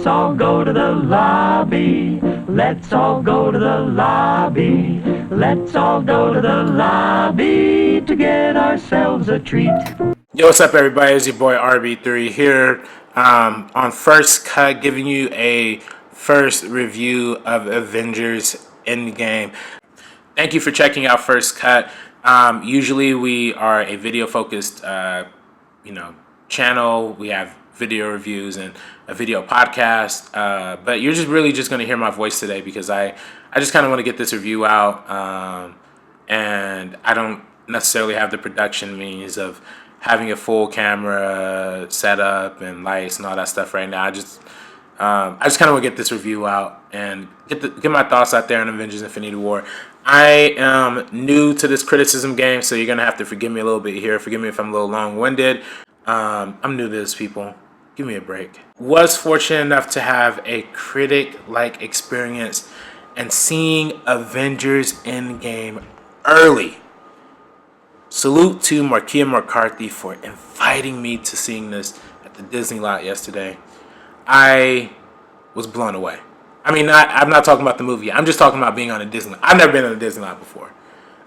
Let's all go to the lobby. Let's all go to the lobby. Let's all go to the lobby to get ourselves a treat. Yo, what's up, everybody? It's your boy RB3 here on First Cut, giving you a first review of Avengers Endgame. Thank you for checking out First Cut. Usually we are a video-focused, channel. We have video reviews and a video podcast, but you're just going to hear my voice today because I just kind of want to get this review out, and I don't necessarily have the production means of having a full camera setup and lights and all that stuff right now. I just kind of want to get this review out and get my thoughts out there on Avengers Infinity War. I am new to this criticism game, so you're going to have to forgive me a little bit here. Forgive me if I'm a little long-winded. I'm new to this, people. Give me a break. Was fortunate enough to have a critic-like experience and seeing Avengers Endgame early. Salute to Markia McCarthy for inviting me to seeing this at the Disney lot yesterday. I was blown away. I mean, I'm not talking about the movie. I'm just talking about being on a Disney lot. I've never been on a Disney lot before.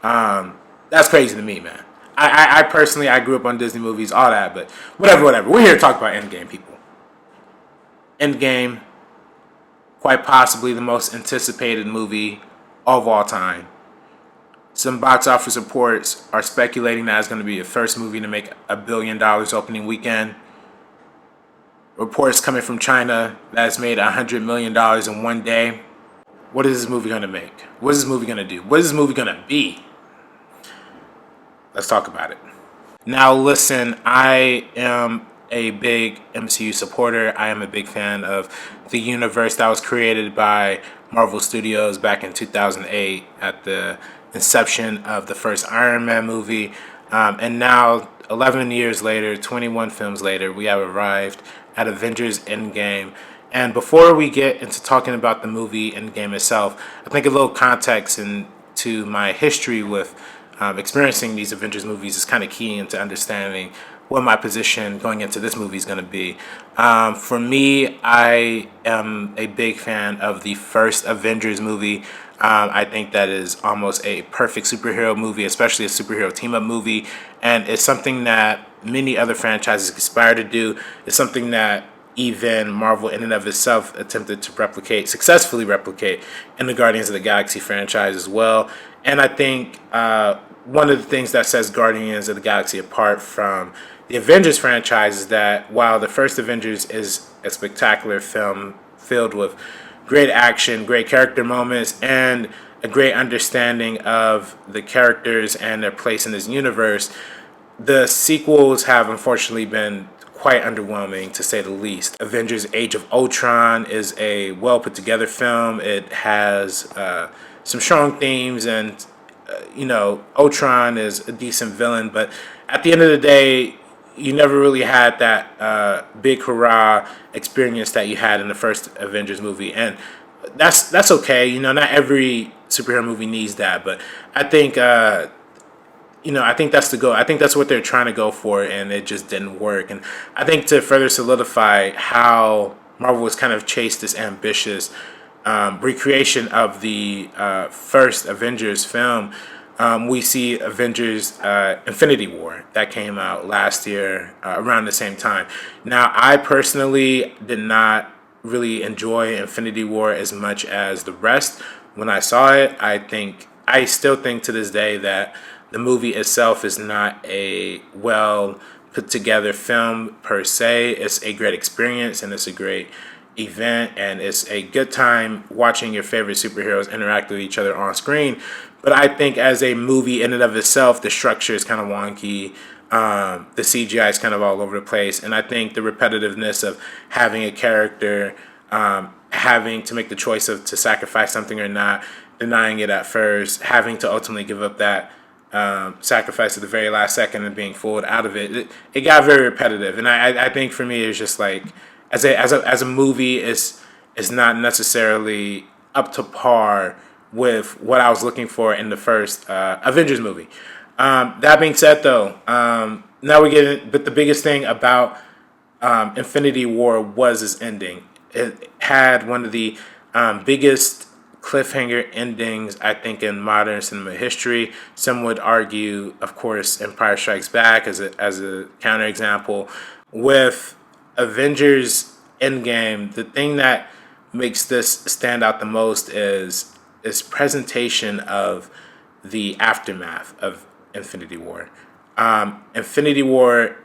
That's crazy to me, man. I personally, I grew up on Disney movies, all that, but whatever. We're here to talk about Endgame, people. Endgame, quite possibly the most anticipated movie of all time. Some box office reports are speculating that it's going to be the first movie to make $1 billion opening weekend. Reports coming from China that it's made $100 million in one day. What is this movie going to make? What is this movie going to do? What is this movie going to be? Let's talk about it. Now, listen, I am a big MCU supporter. I am a big fan of the universe that was created by Marvel Studios back in 2008 at the inception of the first Iron Man movie. And now, 11 years later, 21 films later, we have arrived at Avengers Endgame. And before we get into talking about the movie Endgame itself, I think a little context into my history with experiencing these Avengers movies is kind of key into understanding what my position going into this movie is going to be. For me, I am a big fan of the first Avengers movie. I think that is almost a perfect superhero movie, especially a superhero team-up movie, and it's something that many other franchises aspire to do. It's something that even Marvel in and of itself attempted to successfully replicate in the Guardians of the Galaxy franchise as well. And I think one of the things that sets Guardians of the Galaxy apart from the Avengers franchise is that while the first Avengers is a spectacular film filled with great action, great character moments, and a great understanding of the characters and their place in this universe, the sequels have unfortunately been quite underwhelming, to say the least. Avengers Age of Ultron is a well put together film. It has some strong themes, and Ultron is a decent villain, but at the end of the day, you never really had that big hurrah experience that you had in the first Avengers movie, and that's okay. Not every superhero movie needs that, but I think I think that's the goal. I think that's what they're trying to go for, and it just didn't work. And I think to further solidify how Marvel has kind of chased this ambitious recreation of the first Avengers film, we see Avengers Infinity War that came out last year around the same time. Now, I personally did not really enjoy Infinity War as much as the rest. When I saw it, I still think to this day that the movie itself is not a well put together film per se. It's a great experience and it's a great event, and it's a good time watching your favorite superheroes interact with each other on screen. But I think as a movie in and of itself, the structure is kind of wonky. The CGI is kind of all over the place, and I think the repetitiveness of having a character having to make the choice of to sacrifice something or not, denying it at first, having to ultimately give up that sacrifice at the very last second and being fooled out of it got very repetitive. And I think for me, it's just like as a movie, it's not necessarily up to par with what I was looking for in the first Avengers movie. That being said, though, now we get it. But the biggest thing about Infinity War was its ending. It had one of the biggest cliffhanger endings, I think, in modern cinema history. Some would argue, of course, Empire Strikes Back as a counterexample. With Avengers Endgame, the thing that makes this stand out the most is presentation of the aftermath of Infinity War. Infinity War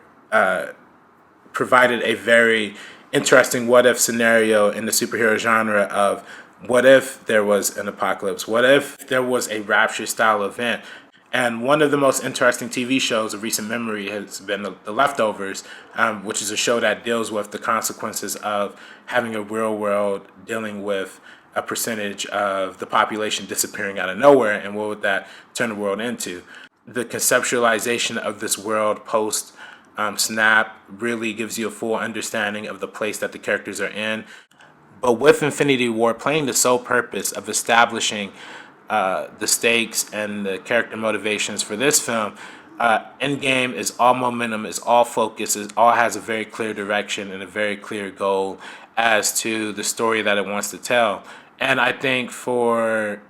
provided a very interesting what if scenario in the superhero genre of what if there was an apocalypse? What if there was a rapture style event? And one of the most interesting TV shows of recent memory has been The Leftovers, which is a show that deals with the consequences of having a real world dealing with a percentage of the population disappearing out of nowhere, and what would that turn the world into? The conceptualization of this world post Snap really gives you a full understanding of the place that the characters are in. But with Infinity War playing the sole purpose of establishing the stakes and the character motivations for this film, Endgame is all momentum, is all focus, is all has a very clear direction and a very clear goal as to the story that it wants to tell. And I think for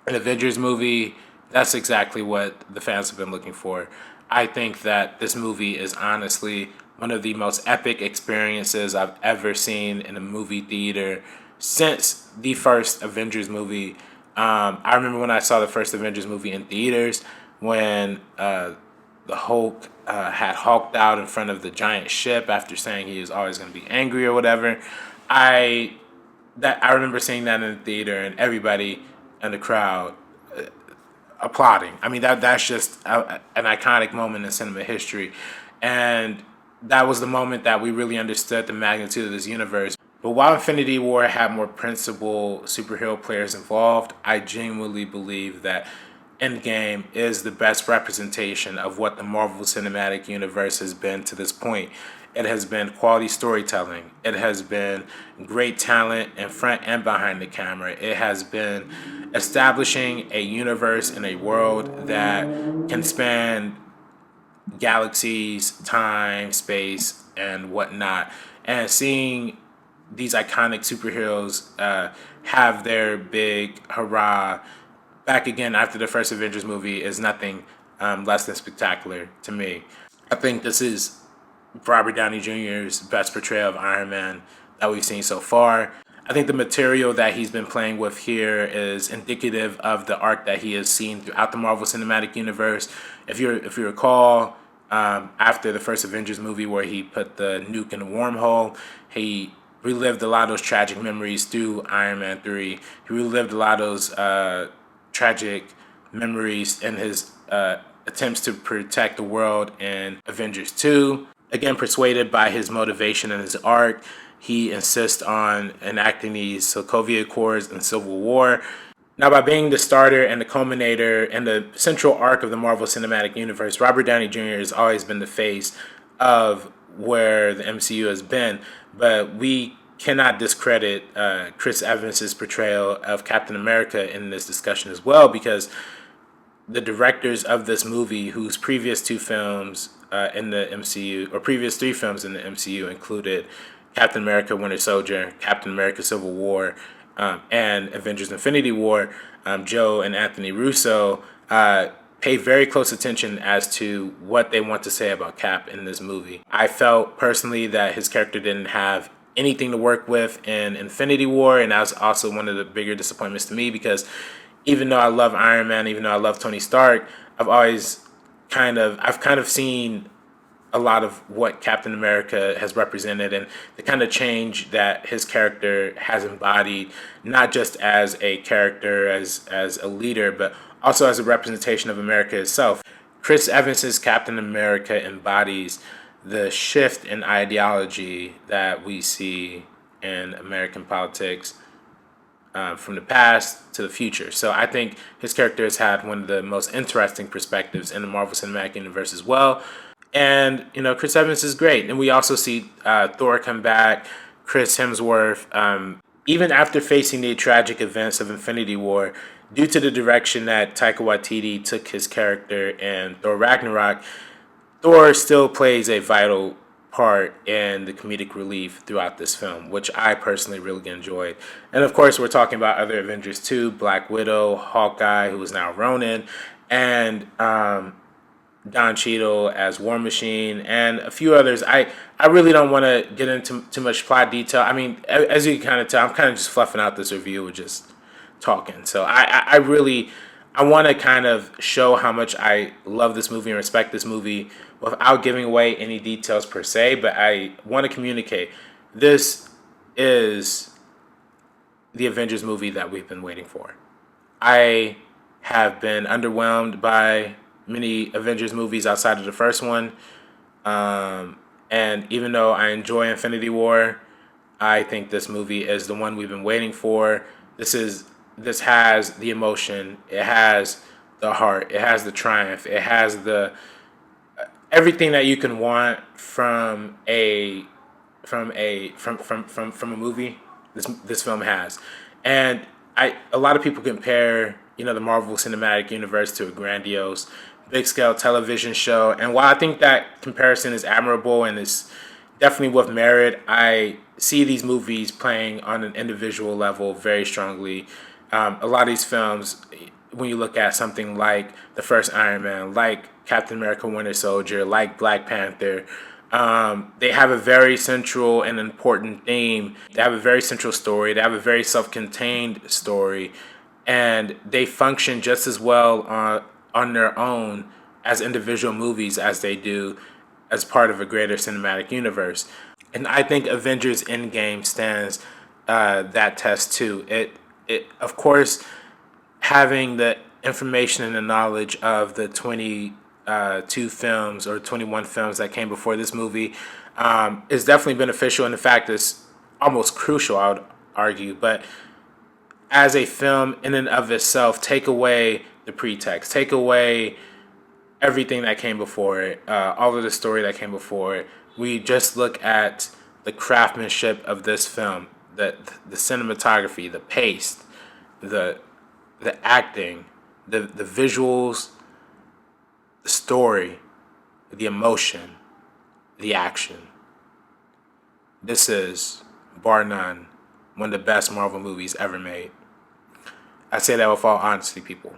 an Avengers movie, that's exactly what the fans have been looking for. I think that this movie is honestly one of the most epic experiences I've ever seen in a movie theater since the first Avengers movie. I remember when I saw the first Avengers movie in theaters when the Hulk had hulked out in front of the giant ship after saying he was always going to be angry or whatever. I I remember seeing that in the theater and everybody in the crowd applauding. I mean that's just an iconic moment in cinema history, and that was the moment that we really understood the magnitude of this universe. But while Infinity War had more principal superhero players involved, I genuinely believe that Endgame is the best representation of what the Marvel Cinematic Universe has been to this point. It has been quality storytelling. It has been great talent in front and behind the camera. It has been establishing a universe and a world that can span galaxies, time, space, and whatnot. And seeing these iconic superheroes have their big hurrah back again after the first Avengers movie is nothing less than spectacular to me. I think this is Robert Downey Jr.'s best portrayal of Iron Man that we've seen so far. I think the material that he's been playing with here is indicative of the arc that he has seen throughout the Marvel Cinematic Universe. If you recall, after the first Avengers movie where he put the nuke in the wormhole, he relived a lot of those tragic memories through Iron Man 3. He relived a lot of those tragic memories in his attempts to protect the world in Avengers 2. Again, persuaded by his motivation and his arc, he insists on enacting these Sokovia Accords and Civil War. Now, by being the starter and the culminator and the central arc of the Marvel Cinematic Universe, Robert Downey Jr. has always been the face of where the MCU has been. But we cannot discredit Chris Evans' portrayal of Captain America in this discussion as well, because the directors of this movie, whose previous two films in the MCU, or previous three films in the MCU, included Captain America Winter Soldier, Captain America Civil War, and Avengers Infinity War, Joe and Anthony Russo, pay very close attention as to what they want to say about Cap in this movie. I felt personally that his character didn't have anything to work with in Infinity War, and that was also one of the bigger disappointments to me, because even though I love Iron Man, even though I love Tony Stark, I've kind of seen a lot of what Captain America has represented and the kind of change that his character has embodied, not just as a character, as a leader, but also as a representation of America itself. Chris Evans' Captain America embodies the shift in ideology that we see in American politics from the past to the future. So I think his character has had one of the most interesting perspectives in the Marvel Cinematic Universe as well. And, Chris Evans is great. And we also see Thor come back, Chris Hemsworth. Even after facing the tragic events of Infinity War, due to the direction that Taika Waititi took his character in Thor Ragnarok, Thor still plays a vital part in the comedic relief throughout this film, which I personally really enjoyed. And of course, we're talking about other Avengers too: Black Widow, Hawkeye, who is now Ronin, and Don Cheadle as War Machine, and a few others. I really don't want to get into too much plot detail. I mean, as you can kind of tell, I'm kind of just fluffing out this review with just talking. So I really I want to kind of show how much I love this movie and respect this movie without giving away any details per se. But I want to communicate this is the Avengers movie that we've been waiting for. I have been underwhelmed by many Avengers movies outside of the first one. And even though I enjoy Infinity War, I think this movie is the one we've been waiting for. This has the emotion, it has the heart, it has the triumph, it has the everything that you can want from a movie. This film has, and a lot of people compare the Marvel Cinematic Universe to a grandiose, big scale television show, and while I think that comparison is admirable and is definitely with merit, I see these movies playing on an individual level very strongly. A lot of these films, when you look at something like the first Iron Man, like Captain America Winter Soldier, like Black Panther, they have a very central and important theme. They have a very central story. They have a very self-contained story. And they function just as well on their own as individual movies as they do as part of a greater cinematic universe. And I think Avengers Endgame stands that test too. It of course, having the information and the knowledge of the 22 films or 21 films that came before this movie is definitely beneficial. And in fact, it's almost crucial, I would argue. But as a film in and of itself, take away the pretext, take away everything that came before it, all of the story that came before it. We just look at the craftsmanship of this film, the cinematography, the pace, the acting, the visuals, the story, the emotion, the action. This is, bar none, one of the best Marvel movies ever made. I say that with all honesty, people.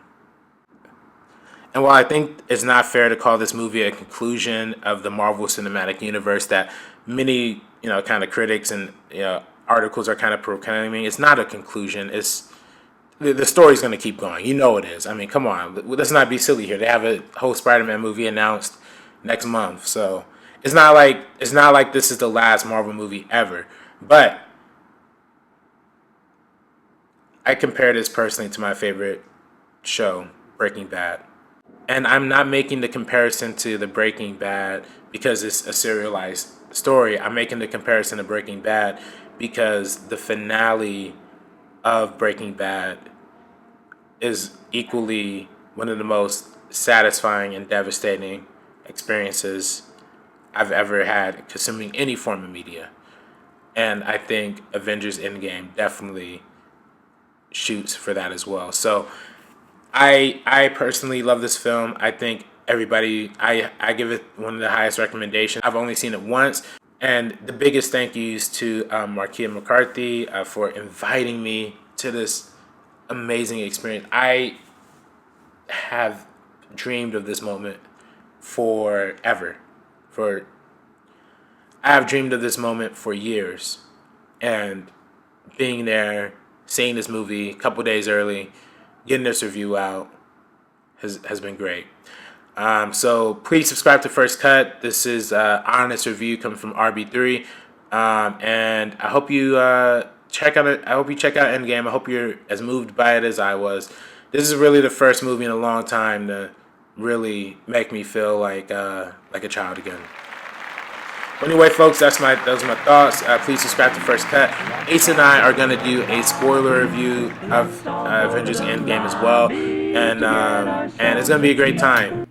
And while I think it's not fair to call this movie a conclusion of the Marvel Cinematic Universe that many, kind of critics and articles are kind of proclaiming, it's not a conclusion. It's the story's going to keep going. It is. I mean, come on, let's not be silly here. They have a whole Spider-Man movie announced next month, so it's not like this is the last Marvel movie ever. But I compare this personally to my favorite show, Breaking Bad. And I'm not making the comparison to the Breaking Bad because it's a serialized story. I'm making the comparison to Breaking Bad because the finale of Breaking Bad is equally one of the most satisfying and devastating experiences I've ever had consuming any form of media. And I think Avengers Endgame definitely shoots for that as well. So I personally love this film. I think everybody, I give it one of the highest recommendations. I've only seen it once. And the biggest thank yous to Markia McCarthy for inviting me to this amazing experience. I have dreamed of this moment forever. I have dreamed of this moment for years. And being there, seeing this movie a couple days early, getting this review out has been great. So please subscribe to First Cut. This is honest review coming from RB3, and I hope you check out it. I hope you check out Endgame. I hope you're as moved by it as I was. This is really the first movie in a long time to really make me feel like a child again. But anyway, folks, those are my thoughts. Please subscribe to First Cut. Ace and I are going to do a spoiler review of Avengers Endgame as well. And it's going to be a great time.